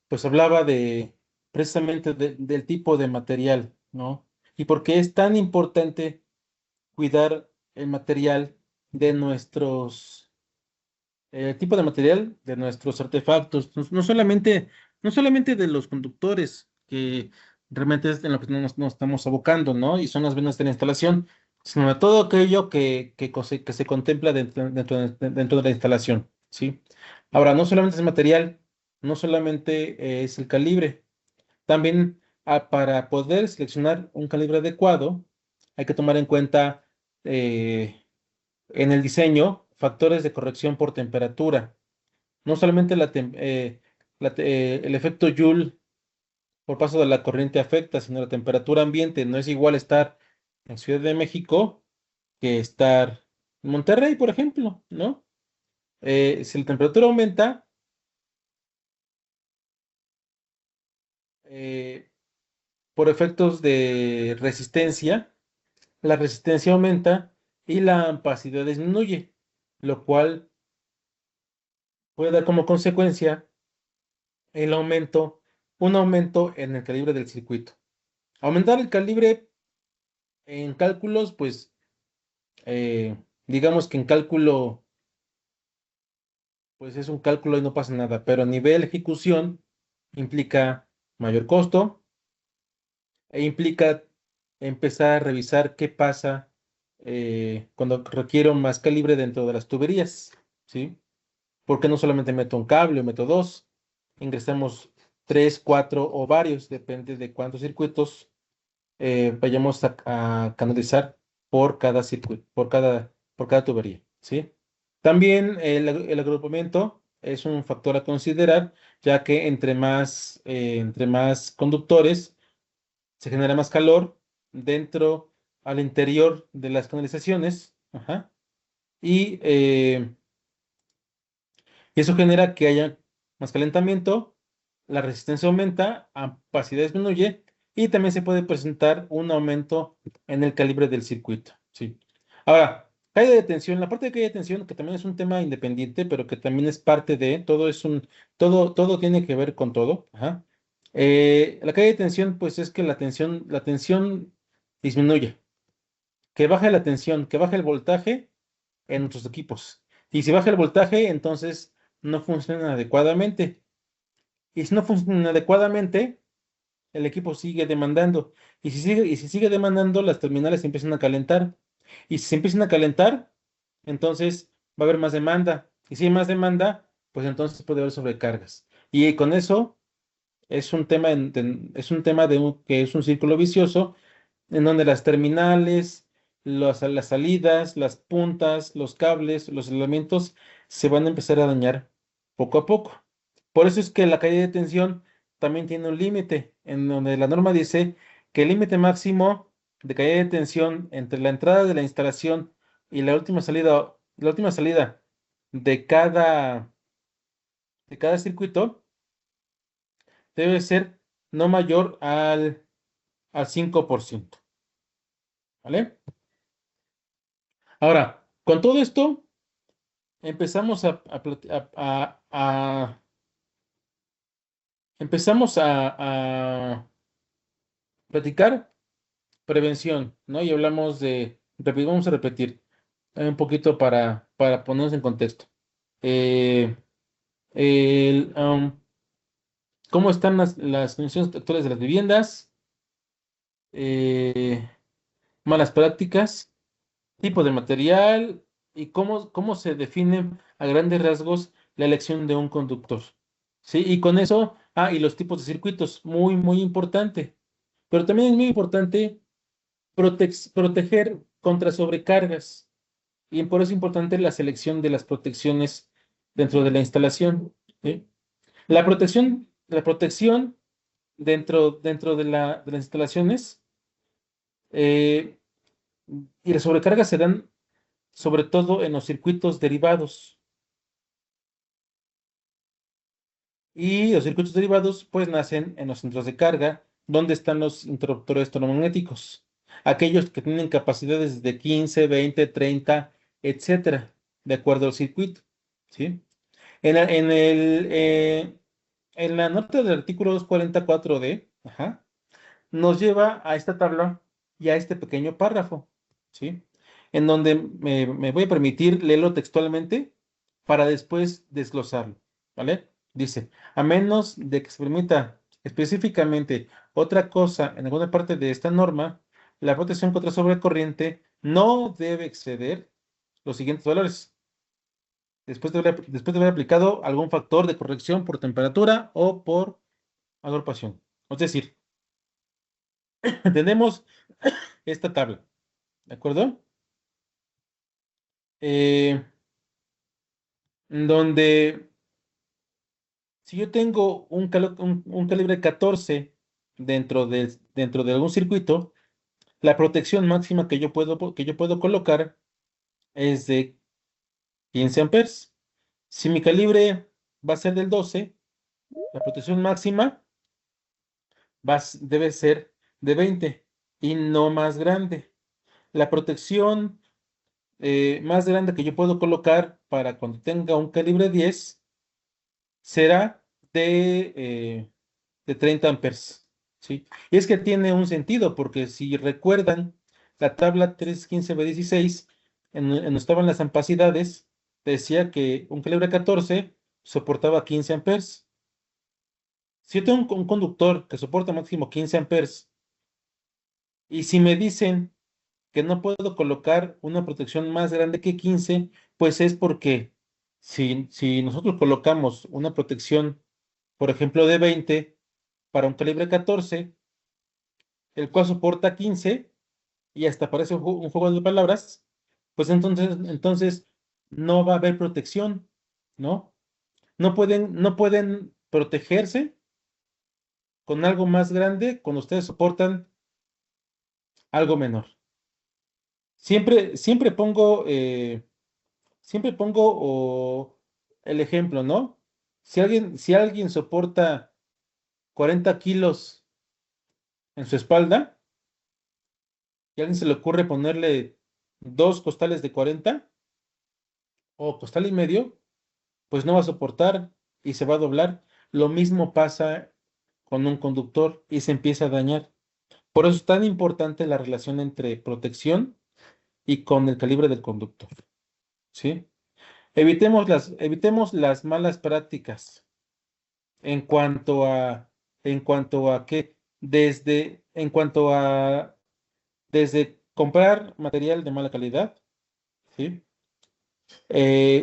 pues hablaba precisamente del tipo de material, ¿no? Y por qué es tan importante cuidar el material de el tipo de material de nuestros artefactos, no solamente de los conductores, que realmente es en lo que nos estamos abocando, ¿no? Y son las venas de la instalación, sino de todo aquello que se contempla dentro de la instalación, ¿sí? Ahora, no solamente es material, no solamente es el calibre, también para poder seleccionar un calibre adecuado, hay que tomar en cuenta en el diseño factores de corrección por temperatura. No solamente el efecto Joule por paso de la corriente afecta, sino la temperatura ambiente. No es igual estar en Ciudad de México que estar en Monterrey, por ejemplo, ¿no? Si la temperatura aumenta, eh, por efectos de resistencia, la resistencia aumenta y la amperabilidad disminuye, lo cual puede dar como consecuencia un aumento en el calibre del circuito. Aumentar el calibre en cálculos, pues, digamos que en cálculo, pues es un cálculo y no pasa nada, pero a nivel ejecución implica mayor costo e implica empezar a revisar qué pasa cuando requiero más calibre dentro de las tuberías, ¿sí? ¿Por qué no solamente meto un cable o meto dos? Ingresamos 3, 4 o varios, depende de cuántos circuitos vayamos a canalizar por cada circuito, por cada tubería, ¿sí? También el agrupamiento es un factor a considerar, ya que entre más conductores se genera más calor dentro, al interior de las canalizaciones, ajá, y, eh, y eso genera que haya más calentamiento, la resistencia aumenta, capacidad disminuye y también se puede presentar un aumento en el calibre del circuito. ¿Sí? Ahora, caída de tensión, la parte de caída de tensión, que también es un tema independiente, pero que también es parte de, todo tiene que ver con todo. Ajá. La caída de tensión, pues es que la tensión disminuye, que baje la tensión, que baje el voltaje en nuestros equipos. Y si baja el voltaje, entonces no funcionan adecuadamente. Y si no funcionan adecuadamente, el equipo sigue demandando. Y si sigue demandando, las terminales se empiezan a calentar. Y si se empiezan a calentar, entonces va a haber más demanda. Y si hay más demanda, pues entonces puede haber sobrecargas. Y con eso es un tema, es un tema que es un círculo vicioso en donde las terminales, las salidas, las puntas, los cables, los elementos se van a empezar a dañar poco a poco. Por eso es que la caída de tensión también tiene un límite, en donde la norma dice que el límite máximo de caída de tensión entre la entrada de la instalación y la última salida de de cada circuito debe ser no mayor al 5%. ¿Vale? Ahora, con todo esto, empezamos empezamos a platicar prevención, ¿no? Y hablamos vamos a repetir un poquito para ponernos en contexto. Eh, el, ¿Cómo están las condiciones actuales de las viviendas? Eh, Malas prácticas, tipo de material y cómo se define a grandes rasgos la elección de un conductor. ¿Sí? Y con eso, y los tipos de circuitos, muy, muy importante. Pero también es muy importante proteger contra sobrecargas. Y por eso es importante la selección de las protecciones dentro de la instalación. ¿Sí? La protección dentro de las instalaciones eh, y las sobrecargas se dan sobre todo en los circuitos derivados. Y los circuitos derivados pues nacen en los centros de carga, donde están los interruptores termomagnéticos, aquellos que tienen capacidades de 15, 20, 30, etcétera, de acuerdo al circuito. ¿Sí? En, la- en el, en la nota del artículo 244D, ajá, nos lleva a esta tabla y a este pequeño párrafo, ¿sí? En donde me voy a permitir leerlo textualmente para después desglosarlo, ¿vale? Dice, a menos de que se permita específicamente otra cosa en alguna parte de esta norma, la protección contra sobrecorriente no debe exceder los siguientes valores. Después de haber aplicado algún factor de corrección por temperatura o por agrupación. Es decir, tenemos esta tabla, ¿de acuerdo? Eh, donde si yo tengo un calibre 14 dentro de algún circuito, la protección máxima que yo puedo colocar es de 15 amperes. Si mi calibre va a ser del 12, la protección máxima debe ser de 20 y no más grande. La protección más grande que yo puedo colocar para cuando tenga un calibre 10 será de 30 amperes. ¿Sí? Y es que tiene un sentido, porque si recuerdan, la tabla 315B16, en donde estaban las ampacidades, decía que un calibre 14 soportaba 15 amperes. Si yo tengo un conductor que soporta máximo 15 amperes, y si me dicen que no puedo colocar una protección más grande que 15, pues es porque Si nosotros colocamos una protección, por ejemplo, de 20 para un calibre 14, el cual soporta 15, y hasta parece un juego de palabras, pues entonces no va a haber protección, ¿no? No pueden protegerse con algo más grande cuando ustedes soportan algo menor. Siempre, siempre pongo el ejemplo, ¿no? Si alguien soporta 40 kilos en su espalda y a alguien se le ocurre ponerle dos costales de 40 o costal y medio, pues no va a soportar y se va a doblar. Lo mismo pasa con un conductor y se empieza a dañar. Por eso es tan importante la relación entre protección y con el calibre del conductor, ¿sí? Evitemos las malas prácticas en cuanto a, que desde comprar material de mala calidad, ¿sí?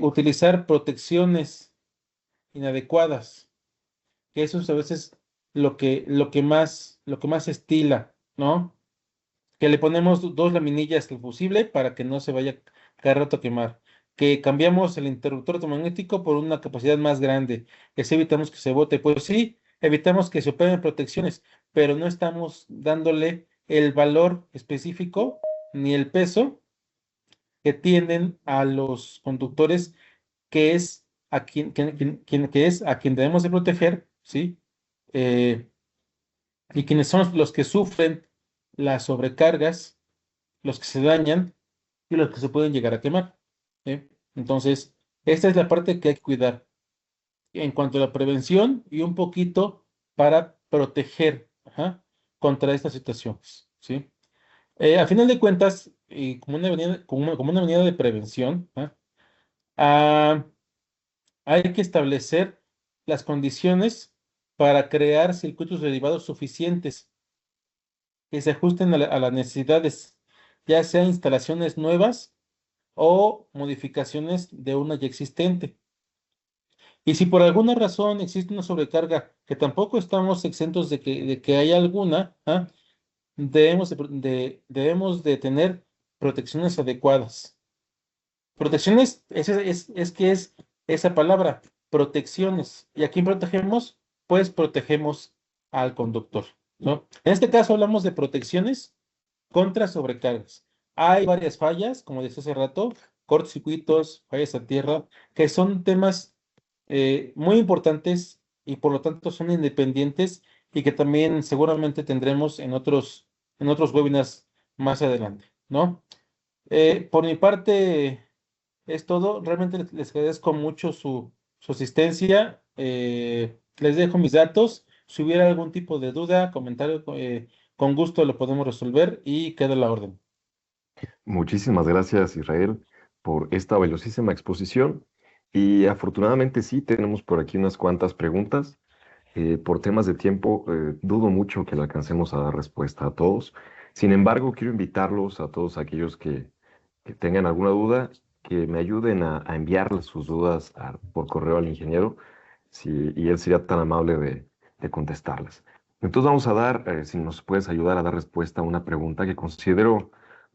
Utilizar protecciones inadecuadas, que eso es a veces lo que más estila, ¿no? Que le ponemos dos laminillas al fusible para que no se vaya cada rato a quemar, que cambiamos el interruptor automático por una capacidad más grande, que así evitamos que se bote. Pues sí, evitamos que se operen protecciones, pero no estamos dándole el valor específico ni el peso que tienen a los conductores, que es a quien debemos de proteger, ¿sí? Eh, y quienes son los que sufren las sobrecargas, los que se dañan y los que se pueden llegar a quemar, ¿sí? Entonces, esta es la parte que hay que cuidar en cuanto a la prevención y un poquito para proteger, ajá, contra estas situaciones, ¿sí? A final de cuentas, y como una medida de prevención, ¿ah? Ah, hay que establecer las condiciones para crear circuitos derivados suficientes que se ajusten a las necesidades, ya sea instalaciones nuevas o modificaciones de una ya existente. Y si por alguna razón existe una sobrecarga, que tampoco estamos exentos de que haya alguna, ¿ah? Debemos de tener protecciones adecuadas. Protecciones, es esa palabra, protecciones. ¿Y a quién protegemos? Pues protegemos al conductor, ¿no? En este caso hablamos de protecciones contra sobrecargas. Hay varias fallas, como decía hace rato, cortocircuitos, fallas a tierra, que son temas muy importantes y por lo tanto son independientes y que también seguramente tendremos en otros webinars más adelante, ¿no? Por mi parte es todo. Realmente les agradezco mucho su asistencia. Les dejo mis datos. Si hubiera algún tipo de duda, comentario, con gusto lo podemos resolver y queda la orden. Muchísimas gracias, Israel, por esta valiosísima exposición. Y afortunadamente sí, tenemos por aquí unas cuantas preguntas. Por temas de tiempo, dudo mucho que le alcancemos a dar respuesta a todos. Sin embargo, quiero invitarlos a todos aquellos que tengan alguna duda, que me ayuden a enviarles sus dudas por correo al ingeniero, y él sería tan amable de contestarlas. Entonces vamos a dar, si nos puedes ayudar a dar respuesta a una pregunta que considero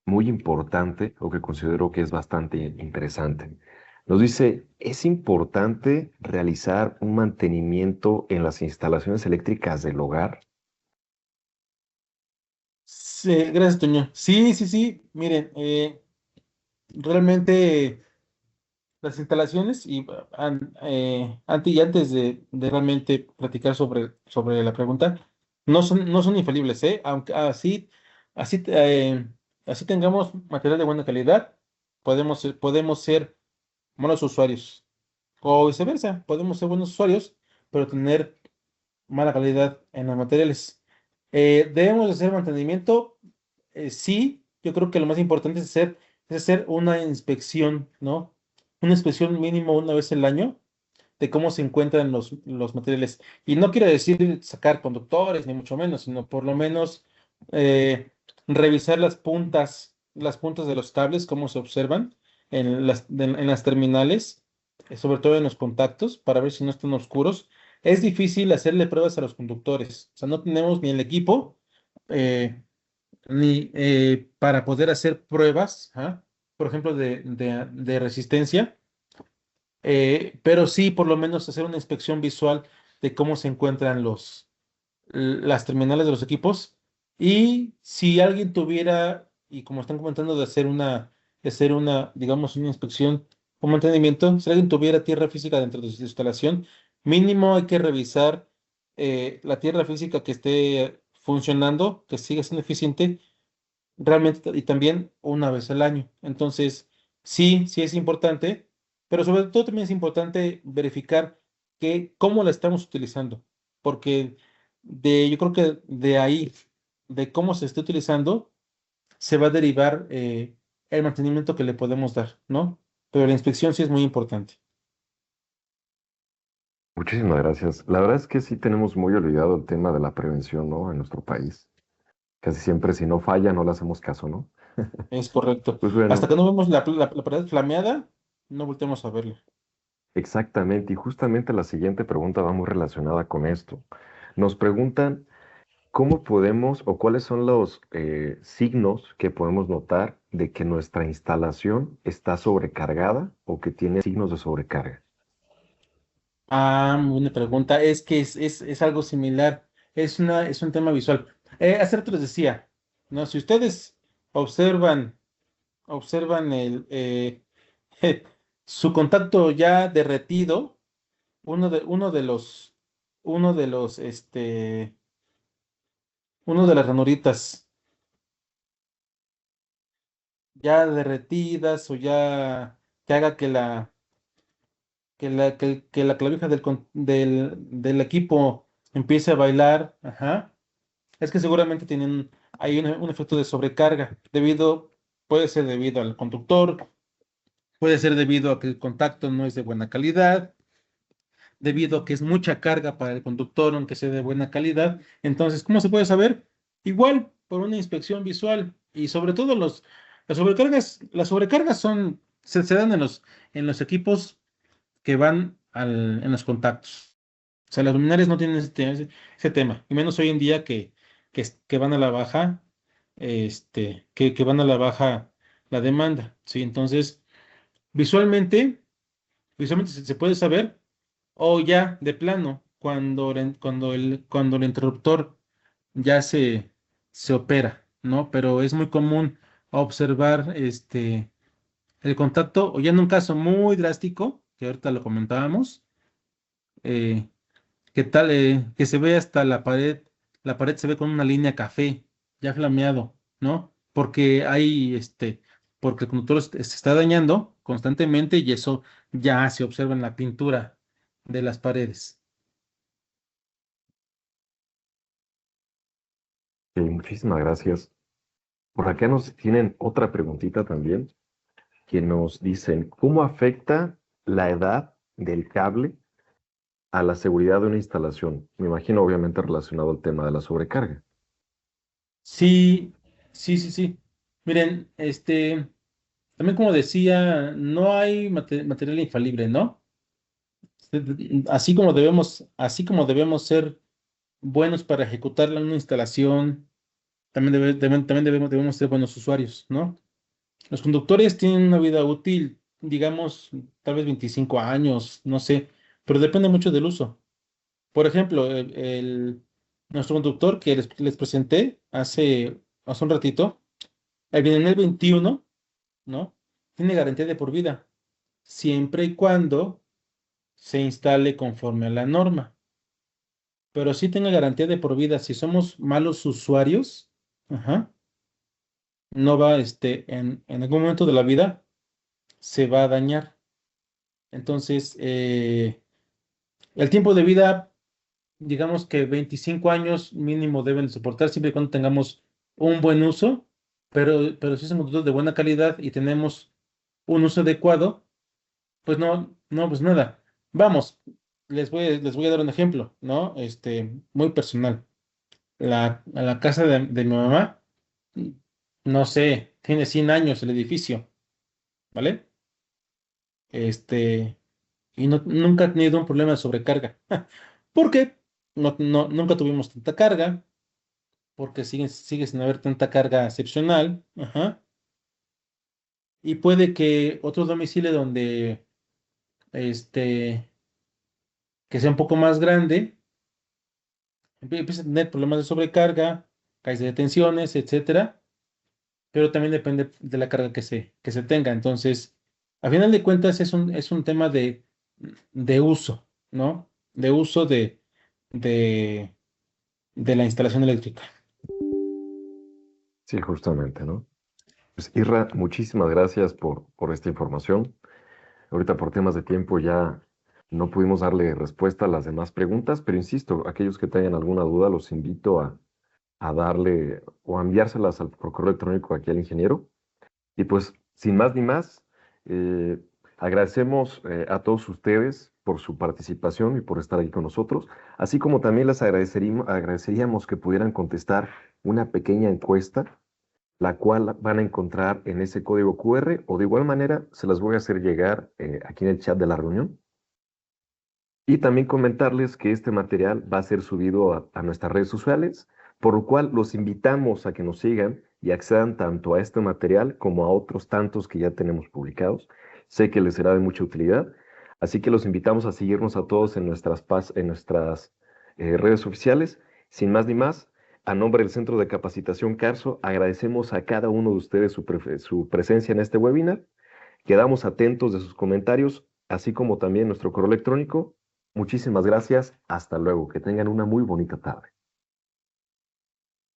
muy importante o que considero que es bastante interesante. Nos dice, ¿es importante realizar un mantenimiento en las instalaciones eléctricas del hogar? Sí, gracias, Toño. Sí, sí, sí. Miren, realmente las instalaciones antes de realmente platicar sobre la pregunta, no son infalibles, ¿eh? Aunque así, así tengamos material de buena calidad, podemos ser malos usuarios. O viceversa, podemos ser buenos usuarios, pero tener mala calidad en los materiales. Debemos hacer mantenimiento. Sí, yo creo que lo más importante es hacer una inspección, ¿no? Una inspección mínimo una vez al año de cómo se encuentran los materiales. Y no quiero decir sacar conductores, ni mucho menos, sino por lo menos eh, revisar las puntas de los cables, cómo se observan en las terminales, sobre todo en los contactos, para ver si no están oscuros. Es difícil hacerle pruebas a los conductores, o sea, no tenemos ni el equipo eh, ni para poder hacer pruebas, ¿ah? Por ejemplo, de resistencia, pero sí por lo menos hacer una inspección visual de cómo se encuentran las terminales de los equipos. Y si alguien tuviera, y como están comentando, de hacer una, digamos, una inspección o mantenimiento, si alguien tuviera tierra física dentro de su instalación, mínimo hay que revisar la tierra física que esté funcionando, que siga siendo eficiente realmente, y también una vez al año. Entonces, sí, sí es importante, pero sobre todo también es importante verificar cómo la estamos utilizando, porque yo creo que de ahí, de cómo se está utilizando, se va a derivar el mantenimiento que le podemos dar, ¿no? Pero la inspección sí es muy importante. Muchísimas gracias. La verdad es que sí tenemos muy olvidado el tema de la prevención, ¿no? En nuestro país. Casi siempre si no falla no le hacemos caso, ¿no? Es correcto. Pues Hasta bueno, que no vemos la pared flameada, no volteamos a verla. exactamente. Y justamente la siguiente pregunta va muy relacionada con esto. Nos preguntan cómo podemos o cuáles son los signos que podemos notar de que nuestra instalación está sobrecargada o que tiene signos de sobrecarga. Ah, muy buena pregunta. Es que es algo similar. Es un tema visual. Hace rato les decía, ¿no? Si ustedes observan, observan su contacto ya derretido, uno de, uno de los, uno de los, uno de las ranuritas ya derretidas o ya que haga que la clavija del equipo empiece a bailar, ajá. Es que seguramente hay un efecto de sobrecarga, puede ser debido al conductor, puede ser debido a que el contacto no es de buena calidad, debido a que es mucha carga para el conductor, aunque sea de buena calidad. Entonces, ¿cómo se puede saber? Igual, por una inspección visual y sobre todo las sobrecargas se dan en los equipos que van en los contactos. O sea, las luminarias no tienen ese tema, y menos hoy en día que van a la baja, que van a la baja la demanda, ¿sí? Entonces, visualmente, visualmente se puede saber, o ya de plano, cuando el interruptor ya se opera, ¿no? Pero es muy común observar el contacto, o ya en un caso muy drástico, que ahorita lo comentábamos, eh, ¿qué tal? Que se ve hasta la pared se ve con una línea café, ya flameado, ¿no? Porque el conductor se está dañando constantemente y eso ya se observa en la pintura de las paredes. Muchísimas gracias. Por acá nos tienen otra preguntita también, que nos dicen, ¿cómo afecta la edad del cable a la seguridad de una instalación? Me imagino obviamente relacionado al tema de la sobrecarga. Sí, sí, sí, sí. Miren, también como decía, no hay material infalible, ¿no? Así como debemos ser buenos para ejecutar una instalación, también debemos ser buenos usuarios, ¿no? Los conductores tienen una vida útil, digamos, tal vez 25 años, no sé, pero depende mucho del uso. Por ejemplo, nuestro conductor que les presenté hace un ratito, el Bienal 21, ¿no? Tiene garantía de por vida, siempre y cuando se instale conforme a la norma. Pero sí tenga garantía de por vida. Si somos malos usuarios, ajá, no va, en algún momento de la vida se va a dañar. Entonces, el tiempo de vida, digamos que 25 años mínimo deben soportar siempre y cuando tengamos un buen uso, pero si somos de buena calidad y tenemos un uso adecuado, pues no, no, pues nada. Vamos, les voy a dar un ejemplo, ¿no? Muy personal. La casa de mi mamá, no sé, tiene 100 años el edificio, ¿vale? Este, y nunca ha tenido un problema de sobrecarga. ¿Por qué? Nunca tuvimos tanta carga, porque sigue sin haber tanta carga excepcional. Ajá. Y puede que otro domicilio donde este, que sea un poco más grande, empiece a tener problemas de sobrecarga, caída de tensiones, etcétera, pero también depende de la carga que se tenga. Entonces, a final de cuentas, es un tema de uso, ¿no? De uso de, de la instalación eléctrica. Sí, justamente, ¿no? Pues Irra, muchísimas gracias por esta información. Ahorita por temas de tiempo ya no pudimos darle respuesta a las demás preguntas, pero insisto, aquellos que tengan alguna duda, los invito a darle o a enviárselas por correo electrónico aquí al ingeniero. Y pues, sin más ni más, eh, agradecemos a todos ustedes por su participación y por estar aquí con nosotros, así como también les agradeceríamos que pudieran contestar una pequeña encuesta, la cual van a encontrar en ese código QR, o de igual manera se las voy a hacer llegar aquí en el chat de la reunión. Y también comentarles que este material va a ser subido a nuestras redes sociales, por lo cual los invitamos a que nos sigan y accedan tanto a este material como a otros tantos que ya tenemos publicados. Sé que les será de mucha utilidad, así que los invitamos a seguirnos a todos en nuestras redes oficiales. Sin más ni más, a nombre del Centro de Capacitación Carso, agradecemos a cada uno de ustedes su presencia en este webinar. Quedamos atentos de sus comentarios, así como también nuestro correo electrónico. Muchísimas gracias. Hasta luego. Que tengan una muy bonita tarde.